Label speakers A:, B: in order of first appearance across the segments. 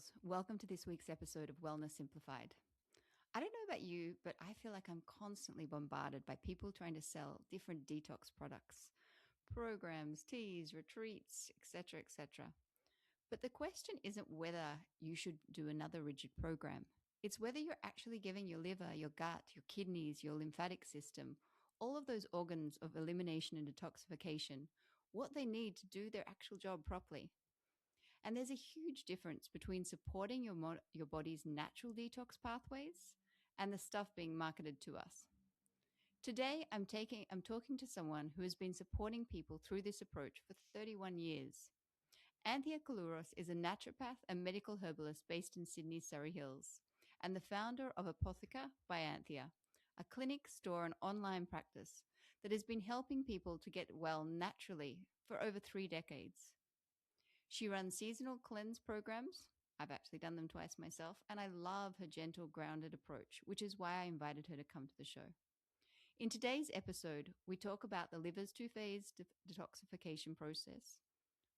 A: girls. Welcome to this week's episode of Wellness Simplified. I don't know about you, but I feel like I'm constantly bombarded by people trying to sell different detox products, programs, teas, retreats, etc., etc. But the question isn't whether you should do another rigid program. It's whether you're actually giving your liver, your gut, your kidneys, your lymphatic system, all of those organs of elimination and detoxification, what they need to do their actual job properly. And there's a huge difference between supporting your body's natural detox pathways and the stuff being marketed to us. Today, I'm talking to someone who has been supporting people through this approach for 31 years. Anthia Koullouros is a naturopath and medical herbalist based in Sydney's Surrey Hills and the founder of Apotheca by Anthia, a clinic, store, and online practice that has been helping people to get well naturally for over 3 decades. She runs seasonal cleanse programs. I've actually done them twice myself, and I love her gentle, grounded approach, which is why I invited her to come to the show. In today's episode, we talk about the liver's two-phase detoxification process,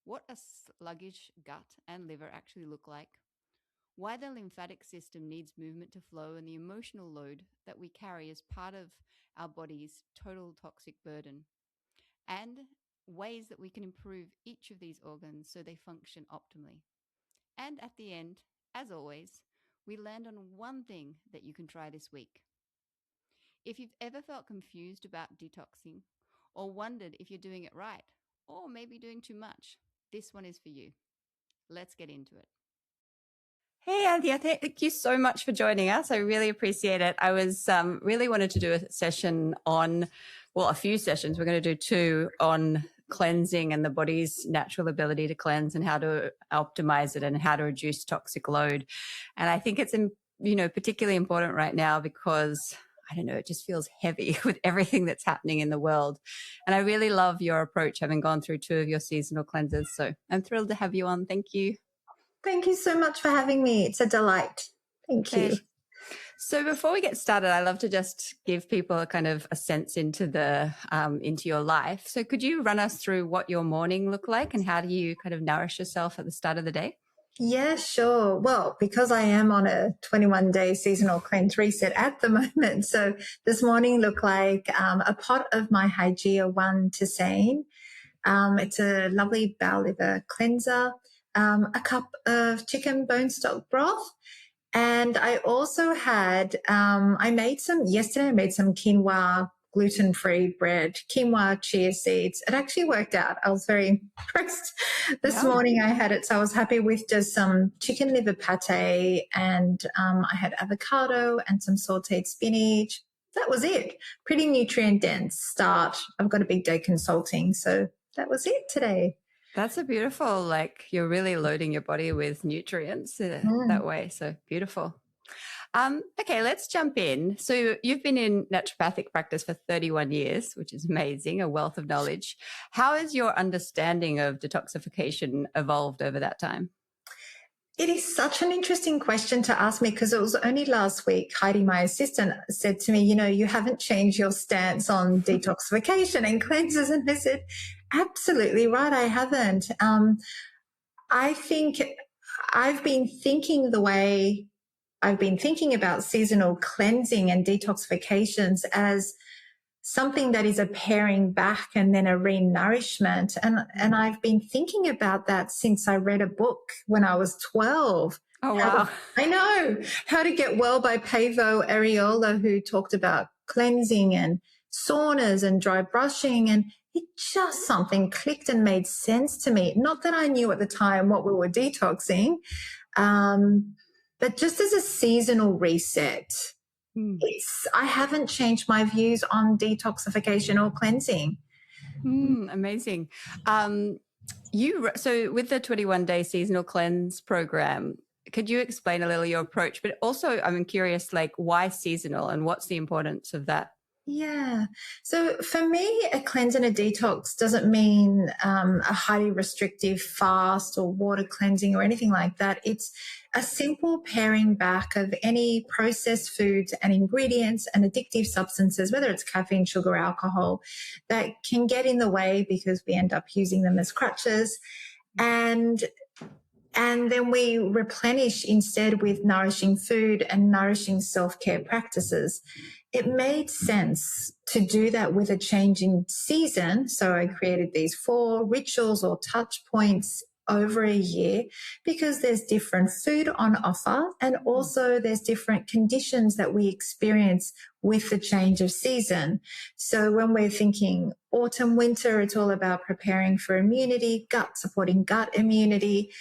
A: what a sluggish gut and liver actually look like, why the lymphatic system needs movement to flow, and the emotional load that we carry as part of our body's total toxic burden, and ways that we can improve each of these organs so they function optimally. And at the end, as always, we land on one thing that you can try this week. If you've ever felt confused about detoxing or wondered if you're doing it right or maybe doing too much, this one is for you. Let's get into it. Hey, Anthea, thank you so much for joining us. I really appreciate it. I was really wanted to do a session on, a few sessions. We're going to do 2 on cleansing and the body's natural ability to cleanse and how to optimize it and how to reduce toxic load. And I think it's, particularly important right now because it just feels heavy with everything that's happening in the world. And I really love your approach, having gone through 2 of your seasonal cleanses. So I'm thrilled to have you on. Thank you.
B: Thank you so much for having me. It's a delight. Thank you.
A: So before we get started, I love to just give people a kind of a sense into into your life. So could you run us through what your morning looked like and how do you kind of nourish yourself at the start of the day?
B: Yeah, sure. Well, because I am on a 21-day seasonal cleanse reset at the moment. So this morning looked like a pot of my Hygeia 1 Tisane. It's a lovely bowel liver cleanser, a cup of chicken bone stock broth. And I also had, yesterday I made some quinoa gluten-free bread, quinoa chia seeds. It actually worked out. I was very impressed. This morning I had it, so I was happy with just some chicken liver pate and I had avocado and some sauteed spinach. That was it. Pretty nutrient-dense start. I've got a big day consulting, so that was it today.
A: That's a beautiful, you're really loading your body with nutrients that way. So beautiful. Okay, let's jump in. So you've been in naturopathic practice for 31 years, which is amazing, a wealth of knowledge. How has your understanding of detoxification evolved over that time?
B: It is such an interesting question to ask me because it was only last week Heidi, my assistant, said to me, you haven't changed your stance on detoxification and cleanses. And I said, absolutely right, I haven't. I think I've been thinking the way I've been thinking about seasonal cleansing and detoxifications as something that is a paring back and then a re-nourishment. And I've been thinking about that since I read a book when I was 12.
A: Oh, wow.
B: I know. How to Get Well by Paavo Ariola, who talked about cleansing and saunas and dry brushing. And it just something clicked and made sense to me. Not that I knew at the time what we were detoxing, but just as a seasonal reset. I haven't changed my views on detoxification or cleansing.
A: Amazing. So with the 21-day seasonal cleanse program, could you explain a little your approach? But also I'm curious, why seasonal and what's the importance of that?
B: Yeah. So for me, a cleanse and a detox doesn't mean a highly restrictive fast or water cleansing or anything like that. It's a simple paring back of any processed foods and ingredients and addictive substances, whether it's caffeine, sugar, alcohol, that can get in the way because we end up using them as crutches. And And then we replenish instead with nourishing food and nourishing self-care practices. It made sense to do that with a change in season. So I created these 4 rituals or touch points over a year because there's different food on offer, and also there's different conditions that we experience with the change of season. So when we're thinking autumn, winter, it's all about preparing for immunity, supporting gut immunity.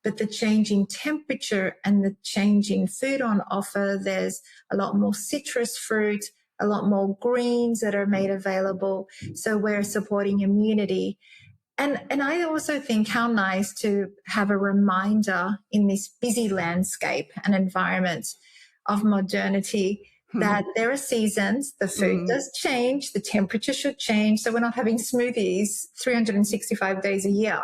B: But the change in temperature and the change in food on offer, there's a lot more citrus fruit, a lot more greens that are made available. So we're supporting immunity. And I also think how nice to have a reminder in this busy landscape and environment of modernity that there are seasons, the food does change, the temperature should change. So we're not having smoothies 365 days a year.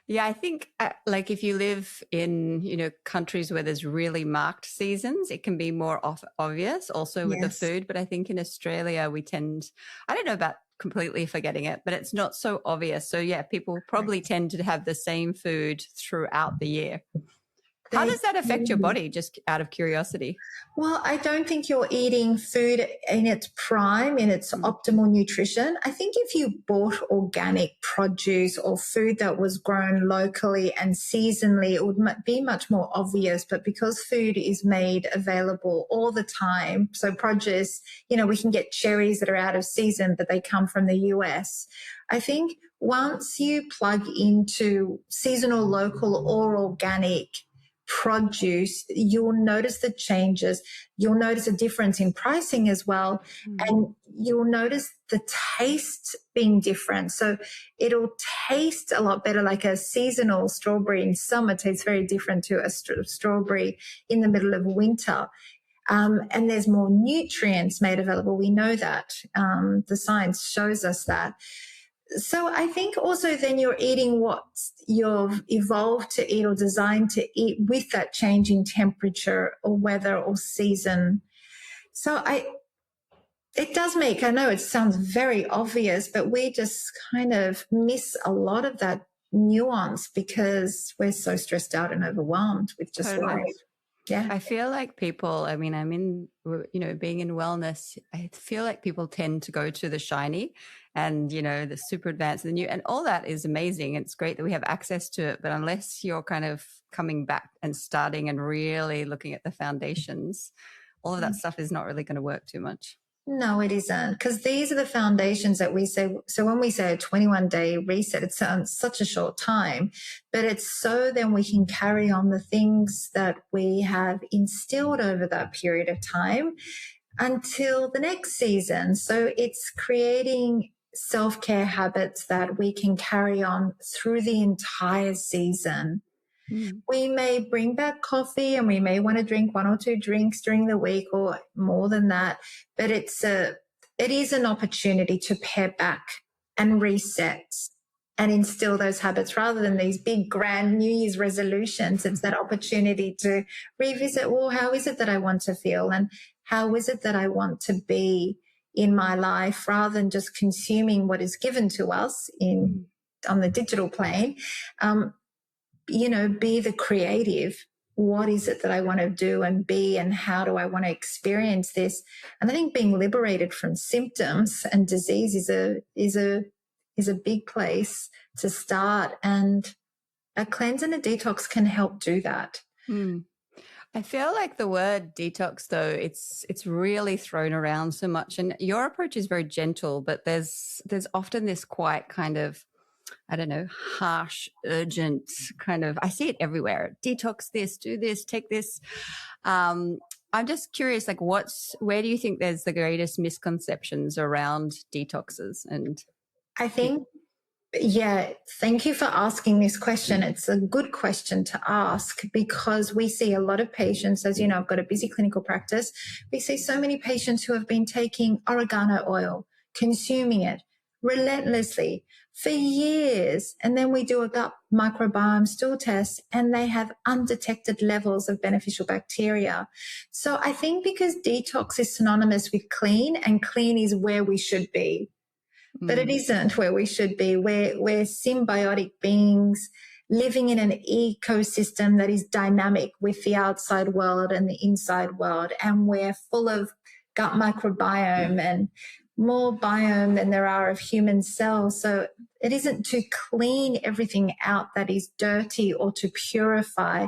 A: Yeah, I think like if you live in, countries where there's really marked seasons, it can be more obvious also with the food. But I think in Australia, we tend, I don't know about completely forgetting it, but it's not so obvious. So yeah, people probably tend to have the same food throughout the year. How does that affect your body, just out of curiosity?
B: Well, I don't think you're eating food in its prime, in its optimal nutrition. I think if you bought organic produce or food that was grown locally and seasonally, it would be much more obvious. But because food is made available all the time, so produce, we can get cherries that are out of season, but they come from the US. I think once you plug into seasonal, local, or organic produce, you'll notice the changes. You'll notice a difference in pricing as well. And you'll notice the taste being different. So it'll taste a lot better, like a seasonal strawberry in summer tastes very different to a strawberry in the middle of winter. And there's more nutrients made available. We know that. The science shows us that. So I think also then you're eating what you've evolved to eat or designed to eat with that change in temperature or weather or season. So it does make, I know it sounds very obvious, but we just kind of miss a lot of that nuance because we're so stressed out and overwhelmed with just life. Yeah.
A: I feel like people, I'm in, being in wellness, I feel like people tend to go to the shiny and, the super advanced, the new, and all that is amazing. It's great that we have access to it, but unless you're kind of coming back and starting and really looking at the foundations, all of that stuff is not really going to work too much.
B: No, it isn't, because these are the foundations that we say. So when we say a 21-day reset, it sounds such a short time, but it's so then we can carry on the things that we have instilled over that period of time until the next season. So it's creating self-care habits that we can carry on through the entire season. We may bring back coffee and we may want to drink 1 or 2 drinks during the week or more than that, but it is an opportunity to pare back and reset and instill those habits rather than these big grand New Year's resolutions. It's that opportunity to revisit, well, how is it that I want to feel and how is it that I want to be in my life, rather than just consuming what is given to us on the digital plane. Be the creative. What is it that I want to do and be, and how do I want to experience this? And I think being liberated from symptoms and disease is a big place to start, and a cleanse and a detox can help do that.
A: I feel like the word detox, though, it's really thrown around so much, and your approach is very gentle, but there's often this quite kind of, I don't know, harsh, urgent kind of, I see it everywhere. Detox this, do this, take this. I'm just curious, like where do you think there's the greatest misconceptions around detoxes? And
B: I think, thank you for asking this question. It's a good question to ask because we see a lot of patients, as you know, I've got a busy clinical practice. We see so many patients who have been taking oregano oil, consuming it relentlessly for years. And then we do a gut microbiome stool test and they have undetected levels of beneficial bacteria. So I think because detox is synonymous with clean, and clean is where we should be, but it isn't where we should be. We're symbiotic beings. living in an ecosystem that is dynamic with the outside world and the inside world. And we're full of gut microbiome and more biome than there are of human cells. So it isn't to clean everything out that is dirty or to purify.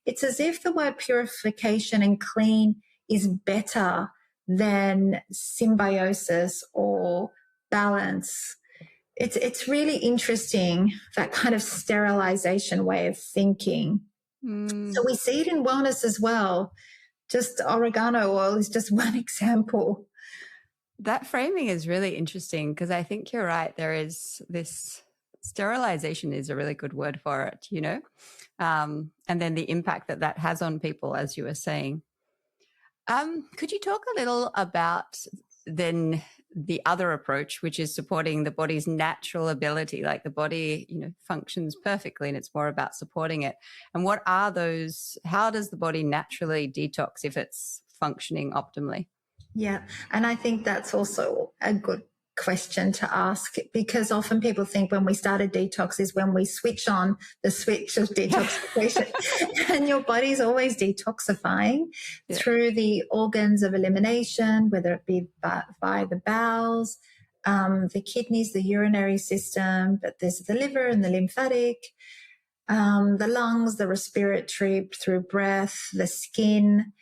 B: It's as if the word purification and clean is better than symbiosis or balance. It's really interesting, that kind of sterilization way of thinking. So we see it in wellness as well. Just oregano oil is just one example.
A: That framing is really interesting because I think you're right. There is this sterilization is a really good word for it, you know, and then the impact that that has on people, as you were saying. Could you talk a little about then the other approach, which is supporting the body's natural ability, like the body, you know, functions perfectly and it's more about supporting it. And what are those, how does the body naturally detox if it's functioning optimally?
B: Yeah. And I think that's also a good question to ask, because often people think when we start a detox is when we switch on the switch of detoxification. And your body's always detoxifying through the organs of elimination, whether it be by the bowels, the kidneys, the urinary system, but there's the liver and the lymphatic, the lungs, the respiratory through breath, the skin.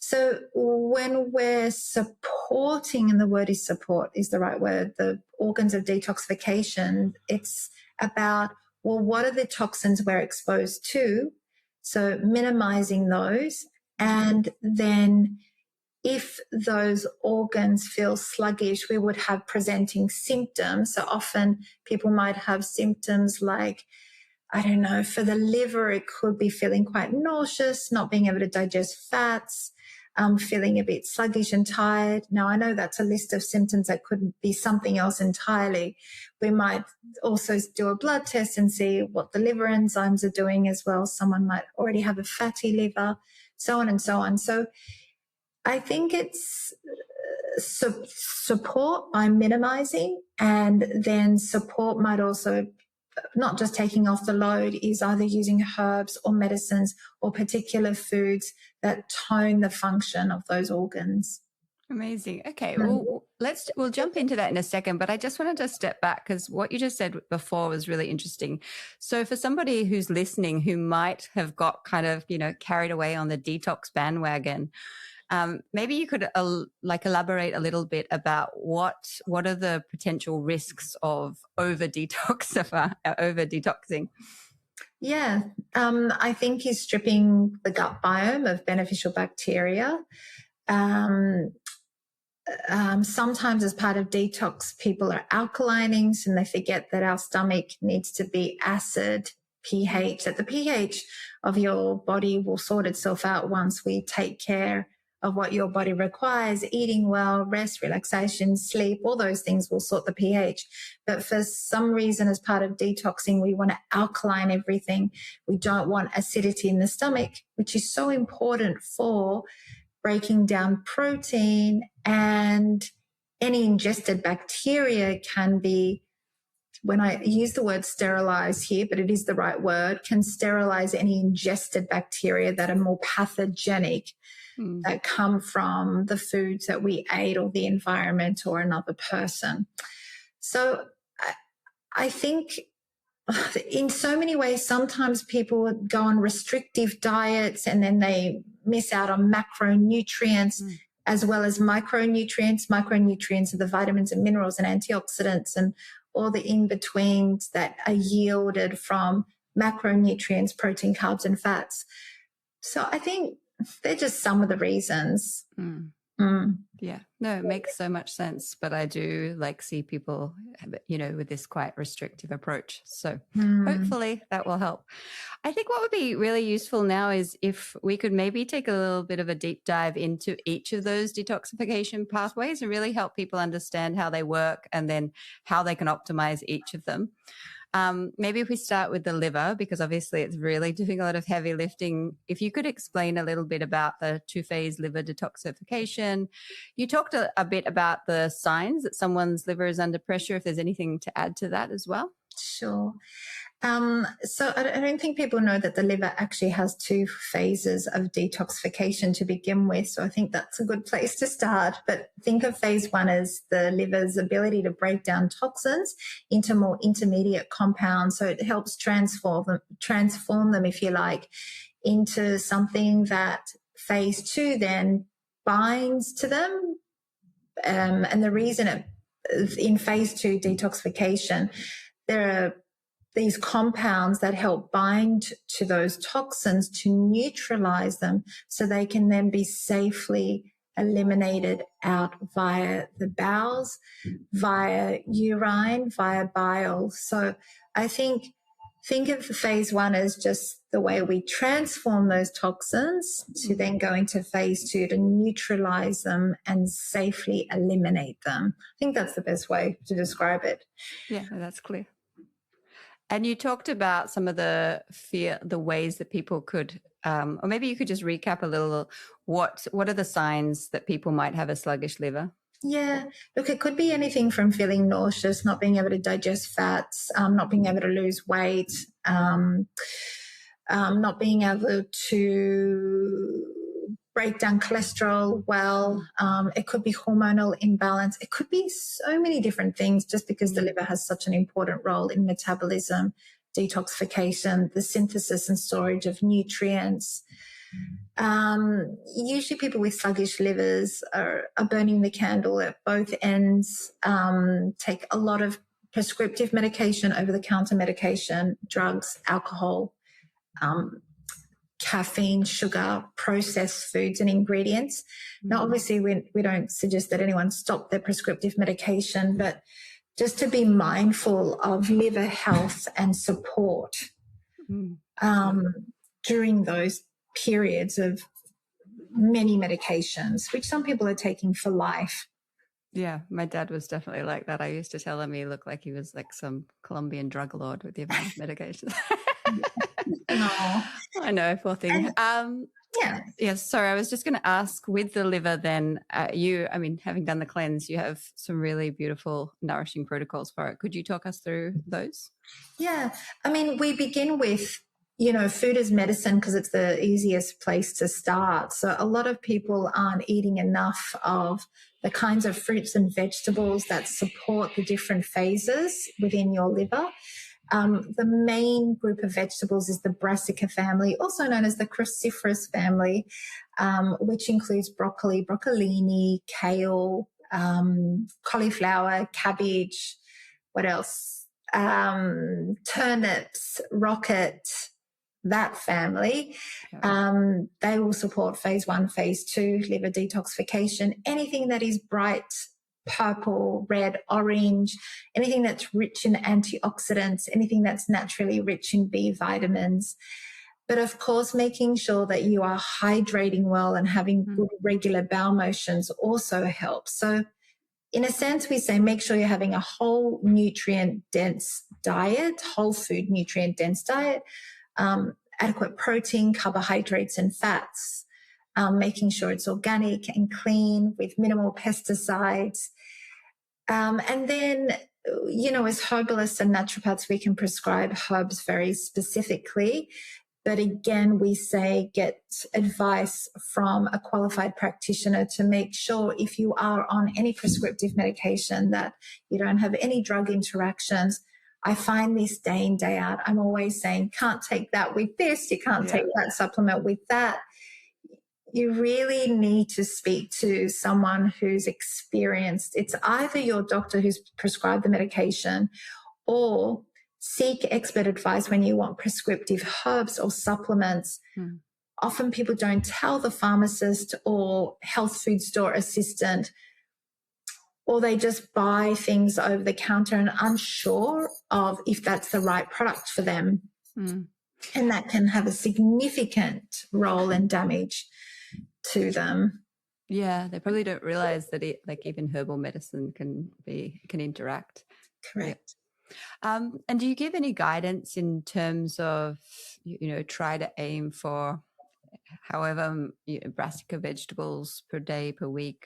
B: So when we're supporting, and the word is support is the right word, the organs of detoxification, it's about, well, what are the toxins we're exposed to? So minimizing those. And then if those organs feel sluggish, we would have presenting symptoms. So often people might have symptoms like, I don't know, for the liver, it could be feeling quite nauseous, not being able to digest fats, feeling a bit sluggish and tired. Now, I know that's a list of symptoms that could be something else entirely. We might also do a blood test and see what the liver enzymes are doing as well. Someone might already have a fatty liver, so on and so on. So I think it's support by minimizing, and then support might also not just taking off the load, is either using herbs or medicines or particular foods that tone the function of those organs.
A: Amazing. Okay. Well, we'll jump into that in a second, but I just wanted to step back because what you just said before was really interesting. So for somebody who's listening, who might have got kind of, you know, carried away on the detox bandwagon, maybe you could elaborate a little bit about what are the potential risks of over detoxing?
B: Yeah, I think is stripping the gut biome of beneficial bacteria. Sometimes as part of detox, people are alkalining and they forget that our stomach needs to be acid pH, that the pH of your body will sort itself out once we take care of what your body requires. Eating well, rest, relaxation, sleep, all those things will sort the pH. But for some reason, as part of detoxing, we want to alkaline everything. We don't want acidity in the stomach, which is so important for breaking down protein, and any ingested bacteria can be, when I use the word sterilize here, but it is the right word, can sterilize any ingested bacteria that are more pathogenic that come from the foods that we ate or the environment or another person. So I think in so many ways, sometimes people go on restrictive diets and then they miss out on macronutrients as well as micronutrients. Micronutrients are the vitamins and minerals and antioxidants and all the in-betweens that are yielded from macronutrients, protein, carbs, and fats. So I think they're just some of the reasons.
A: Yeah, no, it makes so much sense. But I do see people, you know, with this quite restrictive approach. So hopefully that will help. I think what would be really useful now is if we could maybe take a little bit of a deep dive into each of those detoxification pathways and really help people understand how they work and then how they can optimize each of them. Maybe if we start with the liver, because obviously it's really doing a lot of heavy lifting. If you could explain a little bit about the 2-phase liver detoxification. You talked a bit about the signs that someone's liver is under pressure, if there's anything to add to that as well.
B: Sure. So I don't think people know that the liver actually has 2 phases of detoxification to begin with. So I think that's a good place to start. But think of phase 1 as the liver's ability to break down toxins into more intermediate compounds. So it helps transform them, if you like, into something that phase 2 then binds to them. And the reason in phase 2 detoxification, there are these compounds that help bind to those toxins to neutralize them so they can then be safely eliminated out via the bowels, via urine, via bile. So I think of phase 1 as just the way we transform those toxins to then go into phase 2 to neutralize them and safely eliminate them. I think that's the best way to describe it.
A: Yeah, that's clear. And you talked about some of the ways that people could, or maybe you could just recap a little, what are the signs that people might have a sluggish liver?
B: Yeah, look, it could be anything from feeling nauseous, not being able to digest fats, not being able to lose weight, not being able to break down cholesterol well. It could be hormonal imbalance. It could be so many different things just because the liver has such an important role in metabolism, detoxification, the synthesis and storage of nutrients. Usually people with sluggish livers are burning the candle at both ends, take a lot of prescriptive medication, over-the-counter medication, drugs, alcohol, caffeine, sugar, processed foods and ingredients. Now, obviously, we don't suggest that anyone stop their prescriptive medication, but just to be mindful of liver health and support during those periods of many medications, which some people are taking for life.
A: Yeah, my dad was definitely like that. I used to tell him he looked like he was like some Colombian drug lord with the amount of medication. I know, poor thing. Yes, sorry, I was just going to ask, with the liver then, having done the cleanse, you have some really beautiful nourishing protocols for it. Could you talk us through those?
B: Yeah, we begin with, food as medicine because it's the easiest place to start. So a lot of people aren't eating enough of the kinds of fruits and vegetables that support the different phases within your liver. The main group of vegetables is the brassica family, also known as the cruciferous family, which includes broccoli, broccolini, kale, cauliflower, cabbage, what else? Turnips, rocket, that family. They will support phase 1, phase 2, liver detoxification. Anything that is bright purple, red, orange, anything that's rich in antioxidants, anything that's naturally rich in B vitamins. But of course, making sure that you are hydrating well and having good regular bowel motions also helps. So in a sense, we say make sure you're having a whole nutrient-dense diet, whole food nutrient-dense diet, adequate protein, carbohydrates, and fats. Making sure it's organic and clean with minimal pesticides. And then, as herbalists and naturopaths, we can prescribe herbs very specifically. But again, we say get advice from a qualified practitioner to make sure if you are on any prescriptive medication that you don't have any drug interactions. I find this day in, day out. I'm always saying, can't take that with this. You can't take that supplement with that. You really need to speak to someone who's experienced. It's either your doctor who's prescribed the medication, or seek expert advice when you want prescriptive herbs or supplements. Often people don't tell the pharmacist or health food store assistant, or they just buy things over the counter and unsure of if that's the right product for them. And that can have a significant role and damage to them.
A: Yeah, they probably don't realize that even herbal medicine can interact.
B: Correct.
A: And do you give any guidance in terms of, try to aim for however brassica vegetables per day, per week?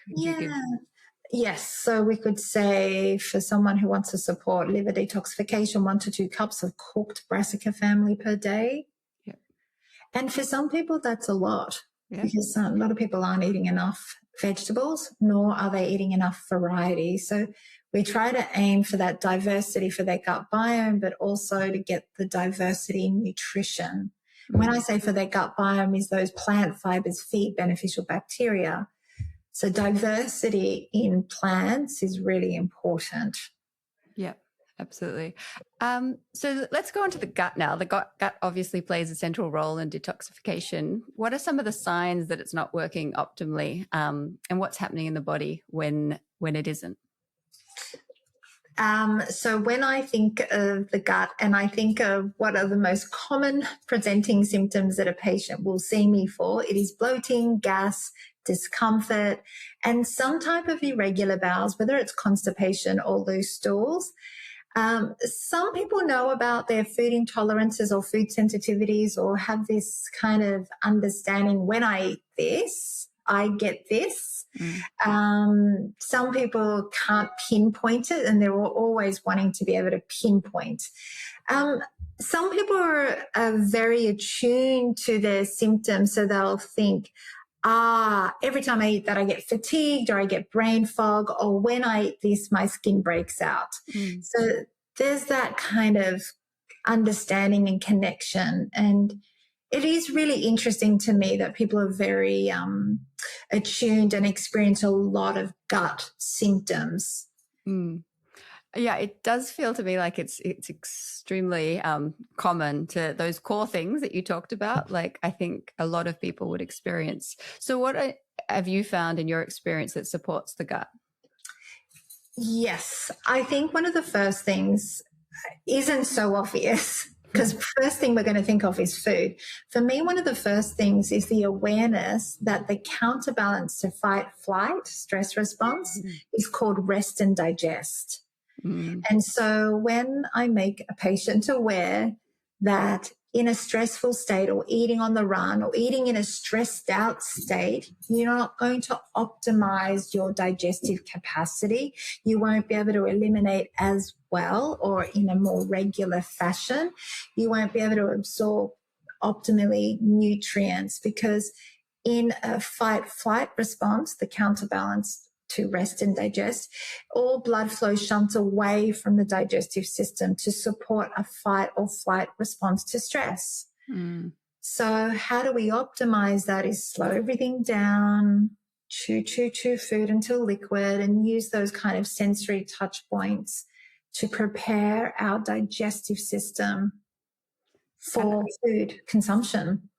B: Yes. So we could say for someone who wants to support liver detoxification, 1 to 2 cups of cooked brassica family per day.
A: Yep.
B: And for some people, that's a lot because a lot of people aren't eating enough vegetables, nor are they eating enough variety. So we try to aim for that diversity for their gut biome, but also to get the diversity in nutrition. When I say for their gut biome is those plant fibers feed beneficial bacteria. So diversity in plants is really important.
A: Yeah, absolutely. So let's go on to the gut now. The gut obviously plays a central role in detoxification. What are some of the signs that it's not working optimally, and what's happening in the body when it isn't?
B: So when I think of the gut and I think of what are the most common presenting symptoms that a patient will see me for, it is bloating, gas, discomfort, and some type of irregular bowels, whether it's constipation or loose stools. Some people know about their food intolerances or food sensitivities or have this kind of understanding, when I eat this, I get this. Some people can't pinpoint it and they're always wanting to be able to pinpoint. Some people are very attuned to their symptoms, so they'll think, every time I eat that, I get fatigued or I get brain fog, or when I eat this, my skin breaks out. So there's that kind of understanding and connection. And it is really interesting to me that people are very attuned and experience a lot of gut symptoms.
A: Yeah, it does feel to me like it's extremely common to those core things that you talked about. Like I think a lot of people would experience. So what have you found in your experience that supports the gut?
B: Yes, I think one of the first things isn't so obvious, because first thing we're going to think of is food. For me, one of the first things is the awareness that the counterbalance to fight-flight stress response is called rest and digest. And so when I make a patient aware that in a stressful state or eating on the run or eating in a stressed out state, you're not going to optimize your digestive capacity. You won't be able to eliminate as well or in a more regular fashion. You won't be able to absorb optimally nutrients, because in a fight-flight response, the counterbalance to rest and digest, all blood flow shunts away from the digestive system to support a fight or flight response to stress. So how do we optimize that is slow everything down, chew food until liquid, and use those kind of sensory touch points to prepare our digestive system for food consumption.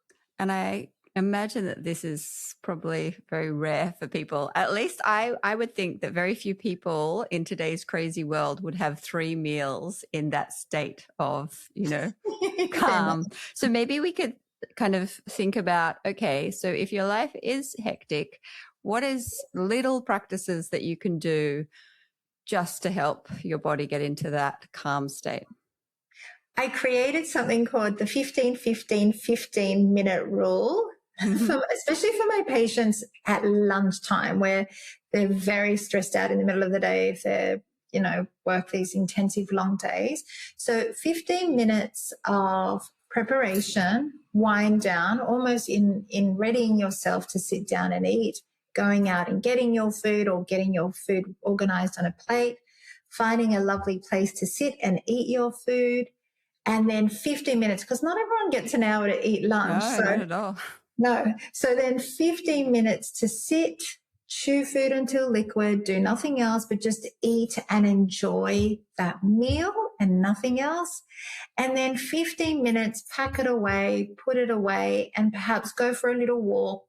A: And I imagine that this is probably very rare for people. At least I would think that very few people in today's crazy world would have 3 meals in that state of, calm. So maybe we could kind of think about, okay, so if your life is hectic, what is little practices that you can do just to help your body get into that calm state?
B: I created something called the 15-15-15 minute rule. Especially for my patients at lunchtime, where they're very stressed out in the middle of the day if they're, work these intensive long days. So 15 minutes of preparation, wind down, almost in readying yourself to sit down and eat, going out and getting your food or getting your food organized on a plate, finding a lovely place to sit and eat your food, and then 15 minutes, because not everyone gets an hour to eat lunch.
A: No, not at all.
B: No. So then 15 minutes to sit, chew food until liquid, do nothing else but just eat and enjoy that meal and nothing else. And then 15 minutes, pack it away, put it away, and perhaps go for a little walk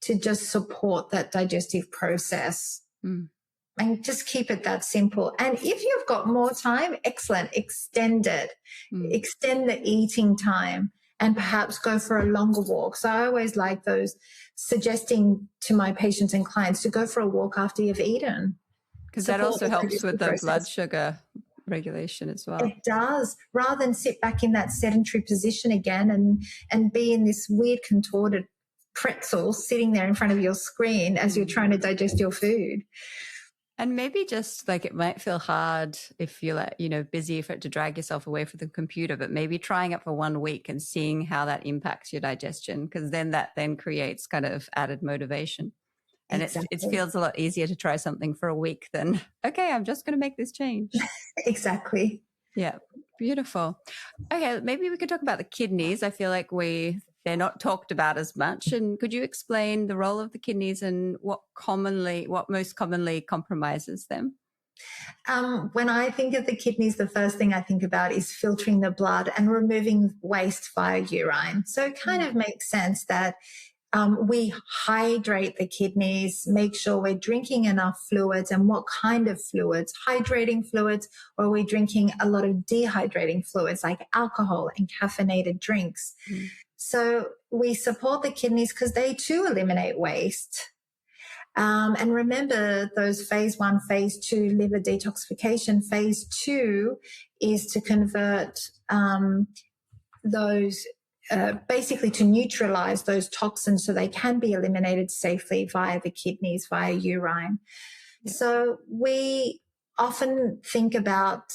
B: to just support that digestive process. And just keep it that simple. And if you've got more time, excellent, extend it. Extend the eating time. And perhaps go for a longer walk. So I always like those, suggesting to my patients and clients to go for a walk after you've eaten.
A: Because that also helps with the blood sugar regulation as well.
B: It does. Rather than sit back in that sedentary position again and be in this weird contorted pretzel sitting there in front of your screen as you're trying to digest your food.
A: And maybe just like it might feel hard if you're like, busy for it to drag yourself away from the computer, but maybe trying it for 1 week and seeing how that impacts your digestion, because then that then creates kind of added motivation. And it feels a lot easier to try something for a week than, okay, I'm just going to make this change.
B: Exactly.
A: Yeah. Beautiful. Okay. Maybe we could talk about the kidneys. I feel like they're not talked about as much. And could you explain the role of the kidneys and what most commonly compromises them?
B: When I think of the kidneys, the first thing I think about is filtering the blood and removing waste via urine. So it kind of makes sense that we hydrate the kidneys, make sure we're drinking enough fluids, and what kind of fluids, hydrating fluids, or are we drinking a lot of dehydrating fluids like alcohol and caffeinated drinks? So we support the kidneys because they too eliminate waste. And remember those phase 1, phase 2 liver detoxification. Phase 2 is to convert those basically to neutralize those toxins so they can be eliminated safely via the kidneys, via urine. Yeah. So we often think about,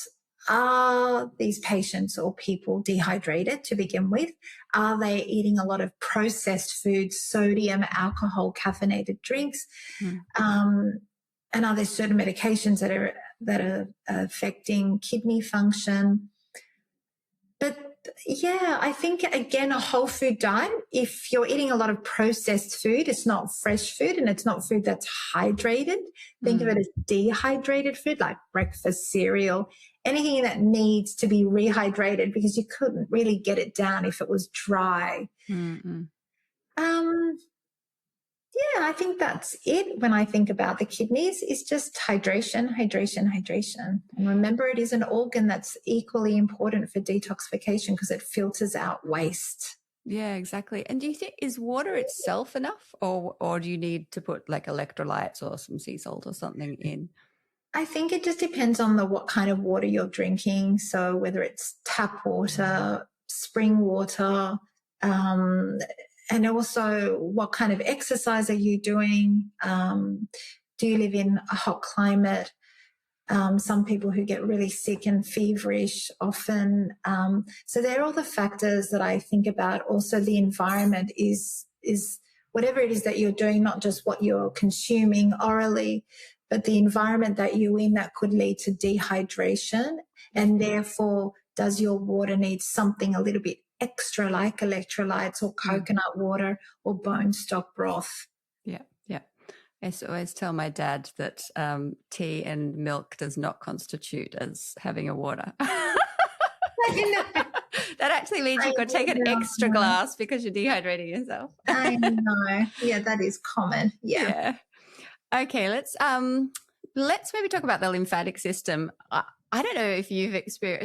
B: are these patients or people dehydrated to begin with? Are they eating a lot of processed foods, sodium, alcohol, caffeinated drinks? And are there certain medications that are affecting kidney function? But yeah, I think, again, a whole food diet, if you're eating a lot of processed food, it's not fresh food and it's not food that's hydrated. Think of it as dehydrated food, like breakfast cereal, anything that needs to be rehydrated because you couldn't really get it down if it was dry. Yeah, I think that's it when I think about the kidneys. It's just hydration, hydration, hydration. And remember, it is an organ that's equally important for detoxification because it filters out waste.
A: Yeah, exactly. And do you think, is water itself enough or do you need to put like electrolytes or some sea salt or something in?
B: I think it just depends on what kind of water you're drinking. So whether it's tap water, spring water, and also what kind of exercise are you doing? Do you live in a hot climate? Some people who get really sick and feverish often. So they're all the factors that I think about. Also, the environment is whatever it is that you're doing, not just what you're consuming orally, but the environment that you're in that could lead to dehydration. And therefore, does your water need something a little bit extra like electrolytes or coconut water or bone stock broth?
A: Yeah. I always tell my dad that tea and milk does not constitute as having a water. That actually means you've got to take an extra glass because you're dehydrating yourself.
B: I know. Yeah, that is common. Yeah.
A: Okay, let's maybe talk about the lymphatic system. I don't know if you've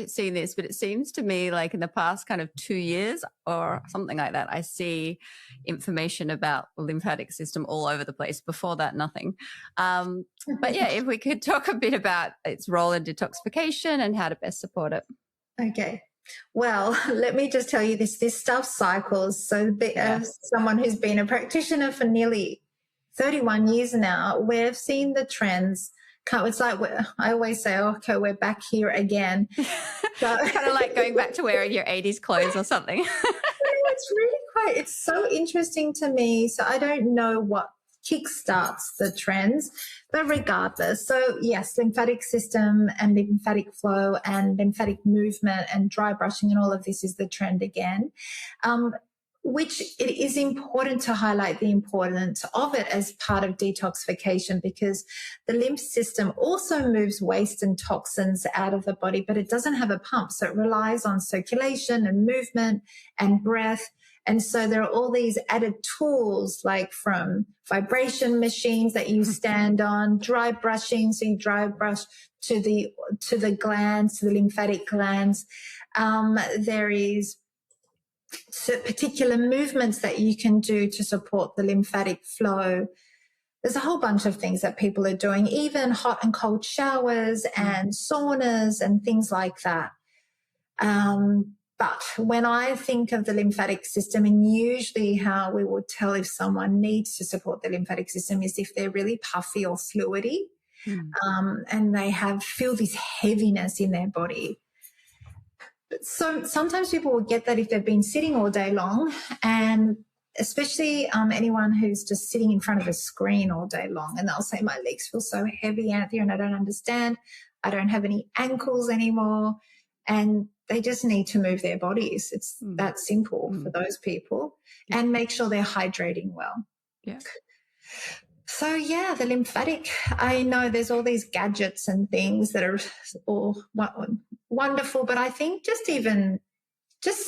A: seen this, but it seems to me like in the past kind of 2 years or something like that, I see information about the lymphatic system all over the place. Before that, nothing. But yeah, if we could talk a bit about its role in detoxification and how to best support it.
B: Okay. Well, let me just tell you this stuff cycles. So as someone who's been a practitioner for nearly 31 years now, we've seen the trends. It's like I always say, okay, we're back here again. So,
A: kind of like going back to wearing your 80s clothes or something.
B: It's so interesting to me. So I don't know what kickstarts the trends, but regardless. So yes, lymphatic system and lymphatic flow and lymphatic movement and dry brushing and all of this is the trend again. Which it is important to highlight the importance of it as part of detoxification because the lymph system also moves waste and toxins out of the body, but it doesn't have a pump. So it relies on circulation and movement and breath. And so there are all these added tools like from vibration machines that you stand on, dry brushing. So you dry brush to the glands, to the lymphatic glands. There is particular movements that you can do to support the lymphatic flow. There's a whole bunch of things that people are doing, even hot and cold showers and saunas and things like that. But when I think of the lymphatic system, and usually how we will tell if someone needs to support the lymphatic system is if they're really puffy or fluidy. and they feel this heaviness in their body. So sometimes people will get that if they've been sitting all day long, and especially anyone who's just sitting in front of a screen all day long, and they'll say, my legs feel so heavy, Anthea, and I don't understand. I don't have any ankles anymore. And they just need to move their bodies. It's that simple for those people, and make sure they're hydrating well.
A: Yeah.
B: So, yeah, the lymphatic, I know there's all these gadgets and things that are all wonderful, but I think just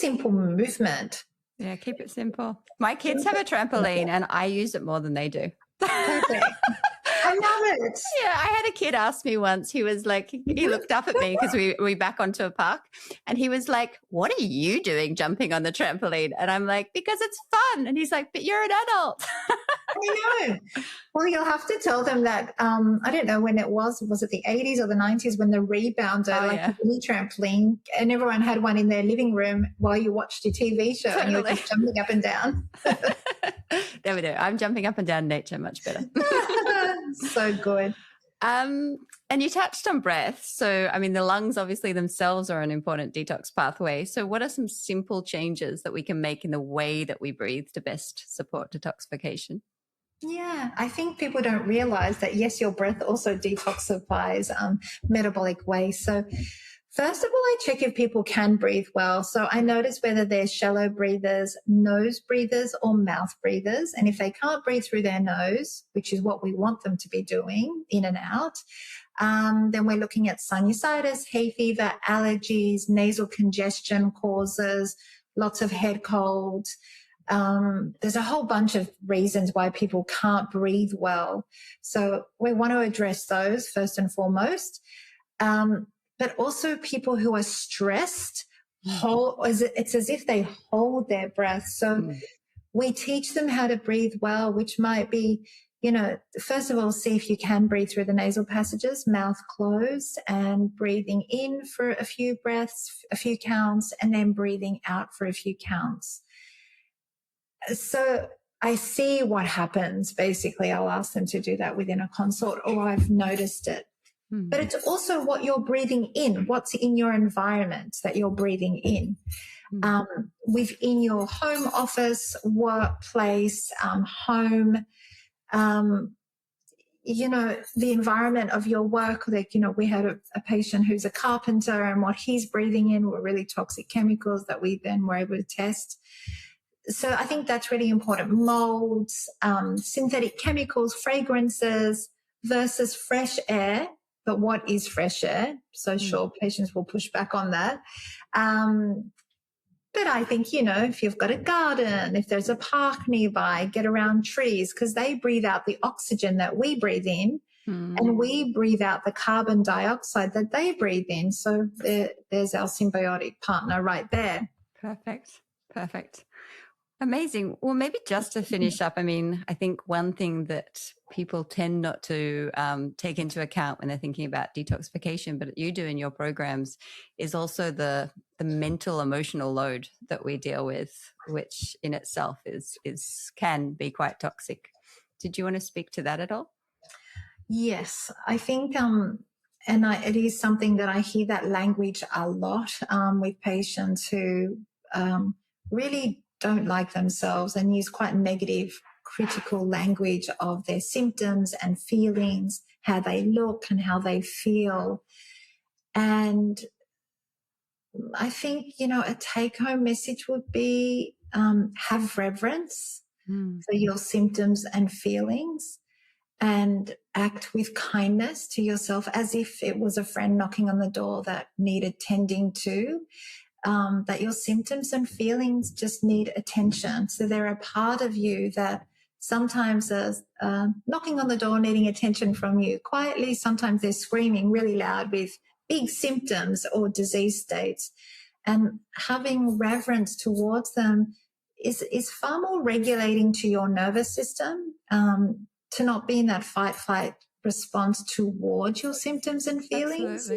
B: simple movement.
A: Yeah, keep it simple. My kids have a trampoline and I use it more than they do.
B: Perfect. I love it.
A: Yeah, I had a kid ask me once, he was like, he looked up at me because we back onto a park, and he was like, what are you doing jumping on the trampoline? And I'm like, because it's fun. And he's like, but you're an adult.
B: I know. Well, you'll have to tell them that, I don't know when it was it the 80s or the 90s when the rebounder, a mini trampoline, and everyone had one in their living room while you watched your TV show and you were just jumping up and down.
A: There we go. I'm jumping up and down nature much better.
B: So good.
A: And you touched on breath. So, I mean, the lungs obviously themselves are an important detox pathway. So what are some simple changes that we can make in the way that we breathe to best support detoxification?
B: Yeah, I think people don't realize that, yes, your breath also detoxifies metabolic waste. So first of all, I check if people can breathe well. So I notice whether they're shallow breathers, nose breathers, or mouth breathers. And if they can't breathe through their nose, which is what we want them to be doing, in and out, then we're looking at sinusitis, hay fever, allergies, nasal congestion causes, lots of head cold. There's a whole bunch of reasons why people can't breathe well. So we want to address those first and foremost. But also people who are stressed, it's as if they hold their breath. So we teach them how to breathe well, which might be, first of all, see if you can breathe through the nasal passages, mouth closed, and breathing in for a few breaths, a few counts, and then breathing out for a few counts. So I see what happens. Basically, I'll ask them to do that within a consult, or I've noticed it. But it's also what you're breathing in, what's in your environment that you're breathing in. Within your home office, workplace, home, the environment of your work. Like, we had a patient who's a carpenter, and what he's breathing in were really toxic chemicals that we then were able to test. So I think that's really important. Molds, synthetic chemicals, fragrances versus fresh air. But what is fresh air? So sure, patients will push back on that. But I think, if you've got a garden, if there's a park nearby, get around trees, because they breathe out the oxygen that we breathe in, and we breathe out the carbon dioxide that they breathe in. So there's our symbiotic partner right there.
A: Perfect. Amazing. Well, maybe just to finish up, I mean, I think one thing that people tend not to take into account when they're thinking about detoxification, but you do in your programs, is also the mental, emotional load that we deal with, which in itself can be quite toxic. Did you want to speak to that at all?
B: Yes, I think, it is something that I hear that language a lot with patients who really don't like themselves and use quite negative, critical language of their symptoms and feelings, how they look and how they feel. And I think, a take-home message would be have reverence for your symptoms and feelings, and act with kindness to yourself as if it was a friend knocking on the door that needed tending to. That your symptoms and feelings just need attention. So they're a part of you that sometimes are knocking on the door, needing attention from you quietly. Sometimes they're screaming really loud with big symptoms or disease states. And having reverence towards them is far more regulating to your nervous system, to not be in that fight-flight response towards your symptoms and feelings.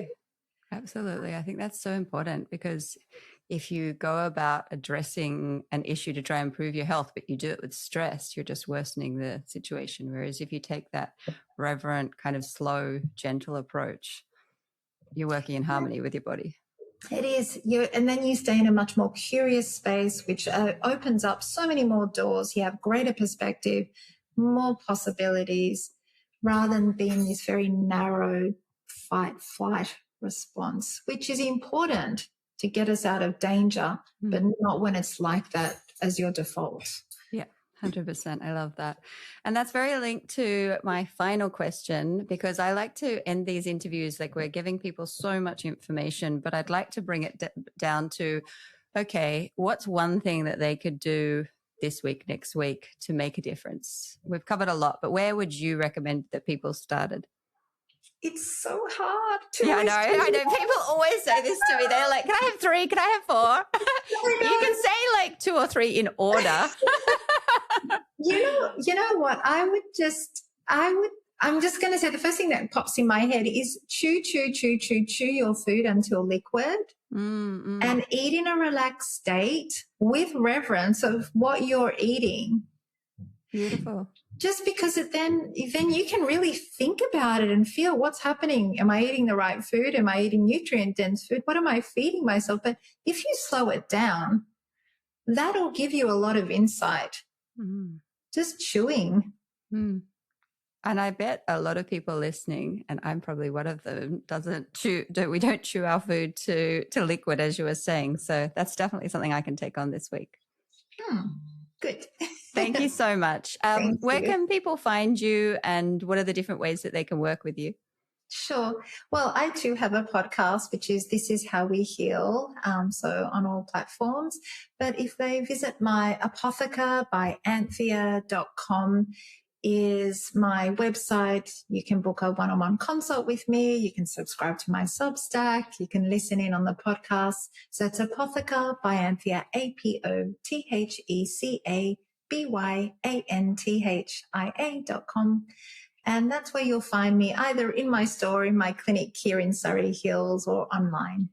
A: Absolutely. I think that's so important, because if you go about addressing an issue to try and improve your health, but you do it with stress, you're just worsening the situation. Whereas if you take that reverent, kind of slow, gentle approach, you're working in harmony with your body.
B: It is. And then you stay in a much more curious space, which opens up so many more doors. You have greater perspective, more possibilities, rather than being this very narrow fight-flight response, which is important to get us out of danger, but not when it's like that as your default.
A: Yeah, 100%. I love that. And that's very linked to my final question, because I like to end these interviews like we're giving people so much information, but I'd like to bring it down to, okay, what's one thing that they could do this week, next week to make a difference? We've covered a lot, but where would you recommend that people started?
B: It's so hard to.
A: Yeah, I know. People always say this to me. They're like, can I have 3? Can I have 4? You can say like 2 or 3 in order.
B: You know what? I'm just going to say the first thing that pops in my head is chew your food until liquid and eat in a relaxed state with reverence of what you're eating.
A: Beautiful.
B: Just because then you can really think about it and feel what's happening. Am I eating the right food? Am I eating nutrient-dense food? What am I feeding myself? But if you slow it down, that'll give you a lot of insight. Just chewing.
A: And I bet a lot of people listening, and I'm probably one of them, we don't chew our food to liquid, as you were saying. So that's definitely something I can take on this week.
B: Good.
A: Thank you so much. Where can people find you, and what are the different ways that they can work with you?
B: Sure. Well, I too have a podcast, which is This Is How We Heal, so on all platforms. But if they visit my Apotheca by Anthia.com is my website. You can book a one-on-one consult with me. You can subscribe to my Substack. You can listen in on the podcast. So it's Apotheca by Anthia, APOTHECABYANTHIA.com. And that's where you'll find me, either in my store, in my clinic here in Surrey Hills, or online.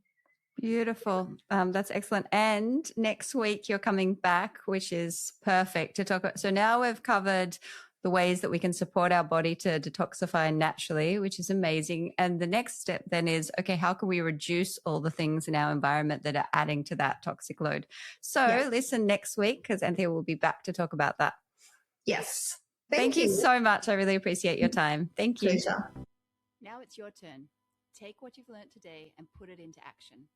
A: Beautiful. That's excellent. And next week you're coming back, which is perfect to talk about. So now we've covered the ways that we can support our body to detoxify naturally, which is amazing. And the next step then is, okay, how can we reduce all the things in our environment that are adding to that toxic load? So listen next week, because Anthia will be back to talk about that.
B: Yes.
A: Thank you so much. I really appreciate your time. Thank you.
B: Pleasure.
A: Now it's your turn. Take what you've learned today and put it into action.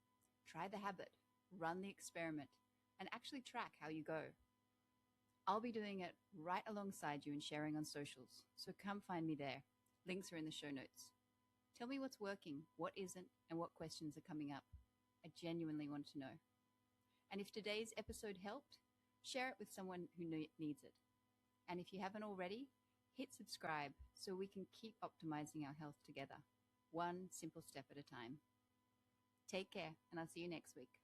A: Try the habit, run the experiment, and actually track how you go. I'll be doing it right alongside you and sharing on socials, so come find me there. Links are in the show notes. Tell me what's working, what isn't, and what questions are coming up. I genuinely want to know. And if today's episode helped, share it with someone who needs it. And if you haven't already, hit subscribe so we can keep optimizing our health together, one simple step at a time. Take care, and I'll see you next week.